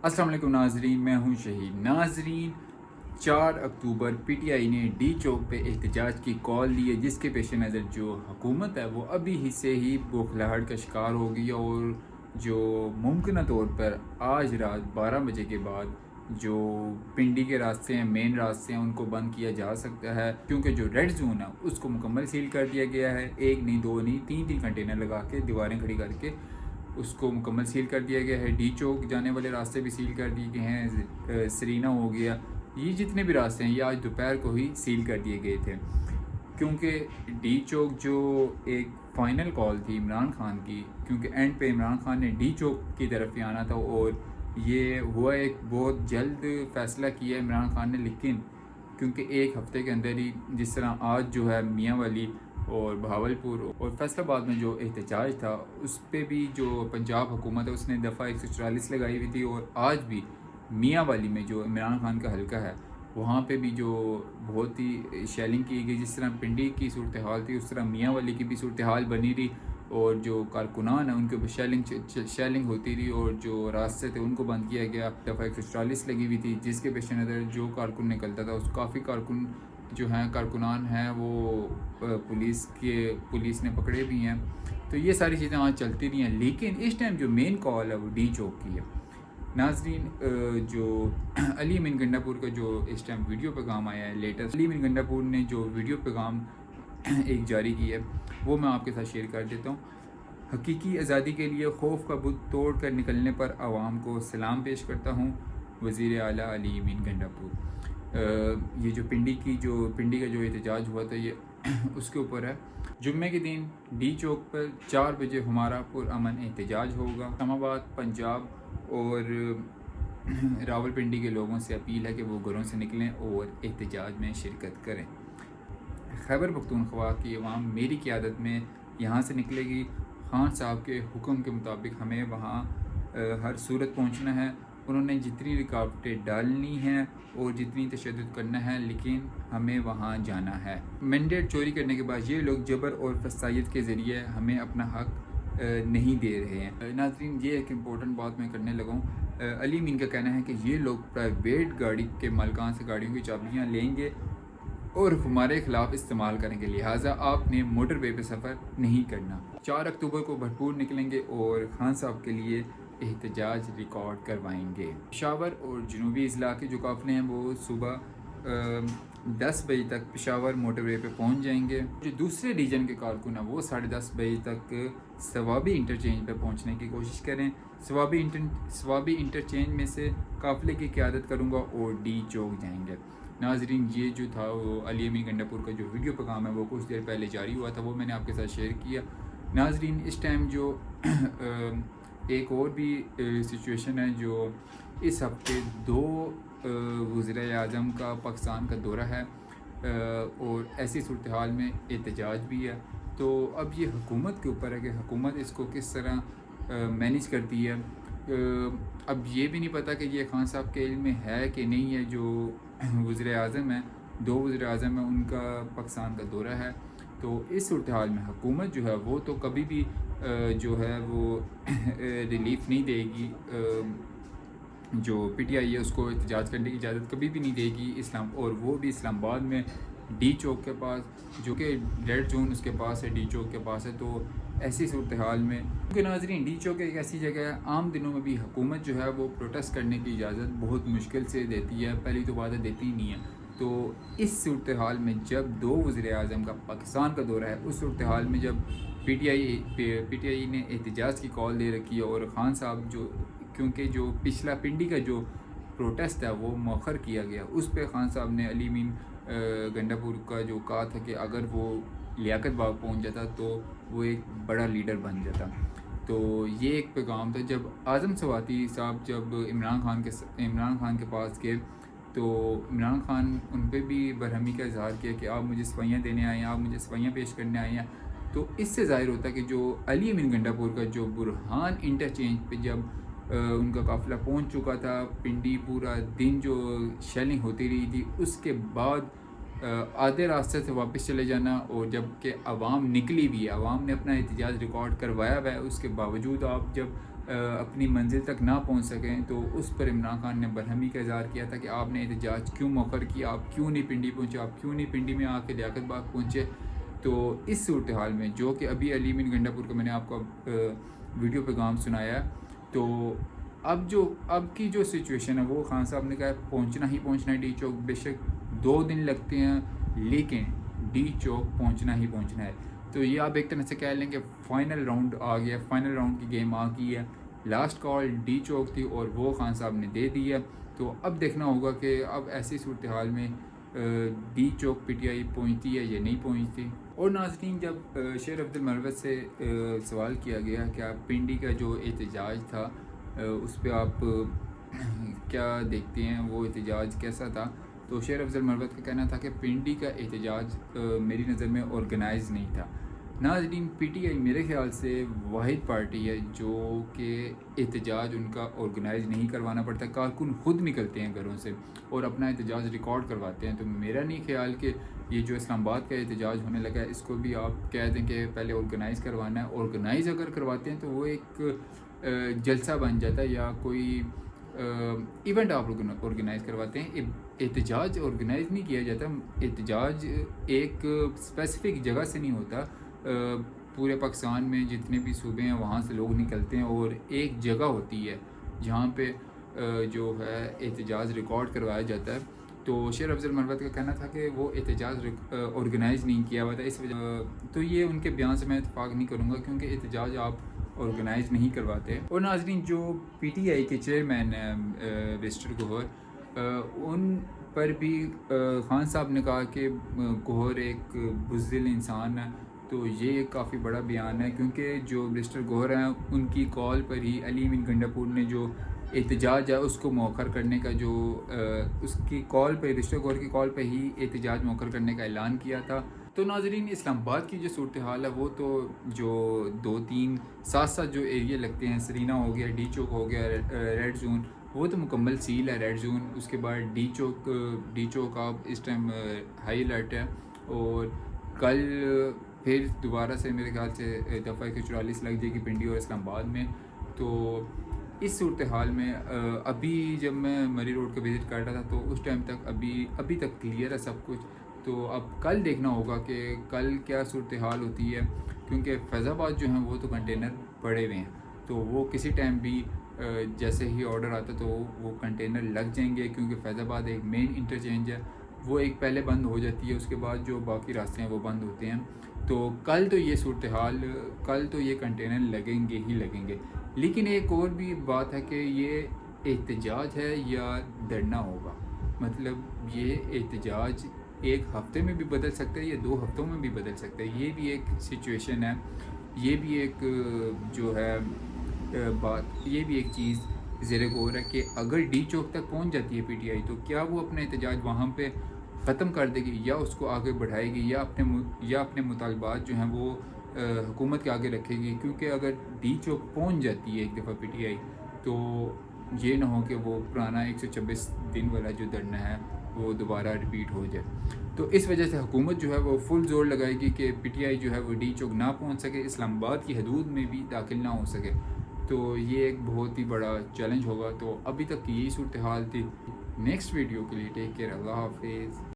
अस्सलाम वालेकुम नाजरीन, मैं हूं शहीद। नाजरीन, 4 अक्टूबर पीटीआई ने डी चौक पे एहतजाज की कॉल दी है, जिसके पेश नज़र जो हुकूमत है वो अभी ही से ही बौखलाहट का शिकार हो गई है और जो मुमकिन तौर पर आज रात 12 बजे के बाद जो पिंडी के रास्ते हैं, मेन रास्ते हैं, उनको बंद किया जा सकता है, क्योंकि जो रेड जोन है उसको मुकम्मल सील कर दिया गया है। एक नहीं, दो नहीं, तीन कंटेनर लगा के, दीवारें खड़ी करके उसको मुकम्मल सील कर दिया गया है। डी चौक जाने वाले रास्ते भी सील कर दिए गए हैं। सरीना हो गया, ये जितने भी रास्ते हैं ये आज दोपहर को ही सील कर दिए गए थे, क्योंकि डी चौक जो एक फ़ाइनल कॉल थी इमरान खान की, क्योंकि एंड पे इमरान खान ने डी चौक की तरफ ही आना था और ये हुआ, एक बहुत जल्द फ़ैसला किया इमरान खान ने। लेकिन क्योंकि एक हफ़्ते के अंदर ही, जिस तरह आज जो है मियाँ वाली और बहावलपुर और फैसलाबाद में जो एहतजाज था, उस पर भी जो पंजाब हुकूमत है उसने दफ़ा 144 लगाई हुई थी, और आज भी मियाँ वाली में जो इमरान खान का हलका है वहाँ पे भी जो बहुत ही शेलिंग की गई। जिस तरह पिंडी की सूरत हाल थी उस तरह मियाँ वाली की भी सूरत हाल बनी रही, और जो कारकुनान है उनके ऊपर शेलिंग होती रही, और जो रास्ते थे उनको बंद किया गया। दफ़ा 144 लगी हुई थी, जिसके पेश नज़र जो कारकुन निकलता था उस काफ़ी कारकुन जो हैं, कारकुनान हैं, वो पुलिस ने पकड़े भी हैं। तो ये सारी चीज़ें आज चलती रही हैं, लेकिन इस टाइम जो मेन कॉल है वो डी चौक की है। नाजरीन, जो अली अमीन गंडापुर का जो इस टाइम वीडियो पैगाम आया है लेटेस्ट, अली अमीन गंडापुर ने जो वीडियो पैगाम एक जारी की है वो मैं आपके साथ शेयर कर देता हूँ। हकीकी आज़ादी के लिए खौफ का बुत तोड़ कर निकलने पर आवाम को सलाम पेश करता हूँ, वज़ीर आला अली अमीन गंडापुर। ये जो पिंडी का जो एहतजाज हुआ था ये उसके ऊपर है। जुम्मे के दिन डी चौक पर 4 बजे हमारा पुरअमन एहतजाज होगा। इस्लामाबाद, पंजाब और रावलपिंडी के लोगों से अपील है कि वो घरों से निकलें और एहतजाज में शिरकत करें। खैबर पख्तूनख्वा की अवाम मेरी क़यादत में यहाँ से निकलेगी। खान साहब के हुक्म के मुताबिक हमें वहाँ हर सूरत पहुँचना है। उन्होंने जितनी रुकावटें डालनी हैं और जितनी तशद्दुद करना है, लेकिन हमें वहाँ जाना है। मैंडेट चोरी करने के बाद ये लोग जबर और फसाइयत के ज़रिए हमें अपना हक नहीं दे रहे हैं। नाज़रीन, ये एक इम्पोर्टेंट बात मैं करने लगा हूँ। अली अमीन का कहना है कि ये लोग प्राइवेट गाड़ी के मालिकान से गाड़ियों की चाबियाँ लेंगे और हमारे खिलाफ इस्तेमाल करेंगे, लिहाजा आपने मोटर वे पर सफ़र नहीं करना। 4 अक्टूबर को भरपूर निकलेंगे और खान साहब के लिए एहतजाज रिकॉर्ड करवाएंगे। पेशावर और जनूबी अजला के जो काफ़िले हैं वो सुबह 10 बजे तक पेशावर मोटरवे पे पहुंच जाएंगे। जो दूसरे रीजन के कारकुन हैं वो 10:30 बजे तक सवाबी इंटरचेंज पे पहुंचने की कोशिश करें। सवाबी इंटरचेंज में से काफ़िले की क़यादत करूँगा और डी चौक जाएंगे। नाजरीन, ये जो था वो अली अमीन गंडापुर का जो वीडियो पैगाम है वो कुछ देर पहले जारी हुआ था, वो मैंने आपके साथ शेयर किया। नाजरीन, इस टाइम जो एक और भी सिचुएशन है, जो इस हफ्ते 2 वज़ीर आज़म का पाकिस्तान का दौरा है और ऐसी सूरत हाल में एहतजाज भी है। तो अब ये हुकूमत के ऊपर है कि हुकूमत इसको किस तरह मैनेज करती है। अब ये भी नहीं पता कि ये खान साहब के इल्म में है कि नहीं है। जो वज़ीर आज़म हैं, 2 वज़ीर आज़म हैं, उनका पाकिस्तान का दौरा है। तो इस सूरत हाल में हुकूमत जो है वो तो कभी भी जो है वो रिलीफ़ नहीं देगी। जो पीटीआई है उसको एहतजाज करने की इजाज़त कभी भी नहीं देगी और वो भी इस्लामाबाद में डी चौक के पास, जो कि रेड जोन उसके पास है, डी चौक के पास है। तो ऐसी सूरत हाल में, क्योंकि नाज़रीन डी चौक एक ऐसी जगह है, आम दिनों में भी हुकूमत जो है वो प्रोटेस्ट करने की इजाज़त बहुत मुश्किल से देती है, पहली तो बात है देती ही नहीं है। तो इस सूरत हाल में जब 2 वज़ीर आज़म का पाकिस्तान का दौरा है, उस सूरत हाल में जब पीटीआई ने एहतजाज की कॉल दे रखी है और ख़ान साहब क्योंकि जो पिछला पिंडी का जो प्रोटेस्ट है वो मौखर किया गया, उस पर ख़ान साहब ने अली अमीन गंडापुर का जो कहा था कि अगर वो लियाकत बाग पहुंच जाता तो वो एक बड़ा लीडर बन जाता। तो ये एक पैगाम था। जब आज़म सवाती साहब जब इमरान खान के पास गए तो इमरान खान उन पर भी बरहमी का इजहार किया कि आप मुझे सफाइयाँ देने आए हैं, आप मुझे सफाइयाँ पेश करने आए हैं। तो इससे ज़ाहिर होता है कि जो अली अमीन गंडापुर का जो बुरहान इंटरचेंज पे जब उनका काफ़िला पहुंच चुका था, पिंडी पूरा दिन जो शेलिंग होती रही थी, उसके बाद आधे रास्ते से वापस चले जाना, और जब कि आवाम निकली भी है, आवाम ने अपना एहतजाज रिकॉर्ड करवाया हुआ है, उसके बावजूद आप जब اپنی منزل تک نہ پہنچ سکیں تو اس پر عمران خان نے برہمی کا اظہار کیا تھا کہ آپ نے احتجاج کیوں مؤخر کیا, آپ کیوں نہیں پنڈی پہنچے, آپ کیوں نہیں پنڈی میں آ کے لیاقت باغ پہنچے. تو اس صورتحال میں جو کہ ابھی علیم گنڈا پور کا میں نے آپ کو ویڈیو پیغام سنایا ہے, تو اب کی جو سچویشن ہے وہ خان صاحب نے کہا پہنچنا ہی پہنچنا ہے ڈی چوک, بے شک 2 دن لگتے ہیں لیکن ڈی چوک پہنچنا ہی پہنچنا ہے. تو یہ آپ ایک طرح سے کہہ لیں کہ فائنل راؤنڈ آ گیا, فائنل راؤنڈ کی گیم آ گئی ہے. لاسٹ کال ڈی چوک تھی اور وہ خان صاحب نے دے دی ہے. تو اب دیکھنا ہوگا کہ اب ایسی صورتحال میں D Chowk P T I پہنچتی ہے یا نہیں پہنچتی. اور ناظرین, جب شیر عبد المروت سے سوال کیا گیا کہ آپ پنڈی کا جو احتجاج تھا اس پہ آپ کیا دیکھتے ہیں, وہ احتجاج کیسا تھا, تو شیر افضل مروت کا کہنا تھا کہ پنڈی کا احتجاج میری نظر میں آرگنائز نہیں تھا. ناظرین, پی ٹی آئی میرے خیال سے واحد پارٹی ہے جو کہ احتجاج ان کا آرگنائز نہیں کروانا پڑتا. کارکن خود نکلتے ہیں گھروں سے اور اپنا احتجاج ریکارڈ کرواتے ہیں. تو میرا نہیں خیال کہ یہ جو اسلام آباد کا احتجاج ہونے لگا ہے اس کو بھی آپ کہہ دیں کہ پہلے آرگنائز کروانا ہے. آرگنائز اگر کرواتے ہیں تو وہ ایک جلسہ بن جاتا ہے یا کوئی ایونٹ آپ آرگنائز کرواتے ہیں. احتجاج آرگنائز نہیں کیا جاتا. احتجاج ایک اسپیسیفک جگہ سے نہیں ہوتا, پورے پاکستان میں جتنے بھی صوبے ہیں وہاں سے لوگ نکلتے ہیں اور ایک جگہ ہوتی ہے جہاں پہ جو ہے احتجاج ریکارڈ کروایا جاتا ہے. تو شیر افضل مروت کا کہنا تھا کہ وہ احتجاج آرگنائز نہیں کیا ہوا تھا, اس وجہ تو یہ ان کے بیان سے میں اتفاق نہیں کروں گا کیونکہ احتجاج آپ آرگنائز نہیں کرواتے. اور ناظرین, جو پی ٹی آئی کے چیئرمین ہیں مسٹر گوہر, ان پر بھی خان صاحب نے کہا کہ گوہر ایک بزدل انسان ہے. تو یہ ایک کافی بڑا بیان ہے کیونکہ جو مسٹر گوہر ہیں ان کی کال پر ہی علیم گنڈا پور نے جو احتجاج ہے اس کو مؤخر کرنے کا جو اس کی کال پہ مسٹر گوہر کی کال پہ ہی احتجاج مؤخر کرنے کا اعلان کیا تھا. تو ناظرین, اسلام آباد کی جو صورتحال ہے وہ تو جو 2-3 ساتھ جو ایریا لگتے ہیں, سرینا ہو گیا, ڈی چوک ہو گیا, ریڈ زون, وہ تو مکمل سیل ہے ریڈ زون. اس کے بعد ڈی چوک آپ اس ٹائم ہائی الرٹ ہے. اور کل پھر دوبارہ سے میرے خیال سے دفعہ 144 لگ جائے گی پنڈی اور اسلام آباد میں. تو اس صورتحال میں ابھی جب میں مری روڈ کا وزٹ کر رہا تھا تو اس ٹائم تک ابھی تک کلیئر ہے سب کچھ. تو اب کل دیکھنا ہوگا کہ کل کیا صورتحال ہوتی ہے کیونکہ فیض آباد جو ہیں وہ تو کنٹینر پڑے ہوئے ہیں, تو وہ کسی ٹائم بھی جیسے ہی آرڈر آتا تو وہ کنٹینر لگ جائیں گے کیونکہ فیض آباد ایک مین انٹرچینج ہے, وہ ایک پہلے بند ہو جاتی ہے, اس کے بعد جو باقی راستے ہیں وہ بند ہوتے ہیں. تو کل تو یہ صورتحال, کل تو یہ کنٹینر لگیں گے. لیکن ایک اور بھی بات ہے کہ یہ احتجاج ہے یا دھرنا ہوگا, مطلب یہ احتجاج ایک ہفتے میں بھی بدل سکتا ہے یا 2 ہفتوں میں بھی بدل سکتا ہے. یہ بھی ایک سچویشن ہے, یہ بھی ایک جو ہے بات, یہ بھی ایک چیز زیر غور ہے کہ اگر ڈی چوک تک پہنچ جاتی ہے پی ٹی آئی تو کیا وہ اپنا احتجاج وہاں پہ ختم کر دے گی یا اس کو آگے بڑھائے گی یا اپنے مطالبات جو ہیں وہ حکومت کے آگے رکھے گی. کیونکہ اگر ڈی چوک پہنچ جاتی ہے ایک دفعہ پی ٹی آئی تو یہ نہ ہو کہ وہ پرانا 126 دن والا جو دھرنا ہے وہ دوبارہ ریپیٹ ہو جائے. تو اس وجہ سے حکومت جو ہے وہ فل زور لگائے گی کہ پی ٹی آئی جو ہے وہ ڈی چوک نہ پہنچ سکے, اسلام آباد کی حدود میں بھی داخل نہ ہو سکے. تو یہ ایک بہت ہی بڑا چیلنج ہوگا. تو ابھی تک یہی صورتحال تھی. نیکسٹ ویڈیو کے لیے ٹیک کیئر, اللہ حافظ.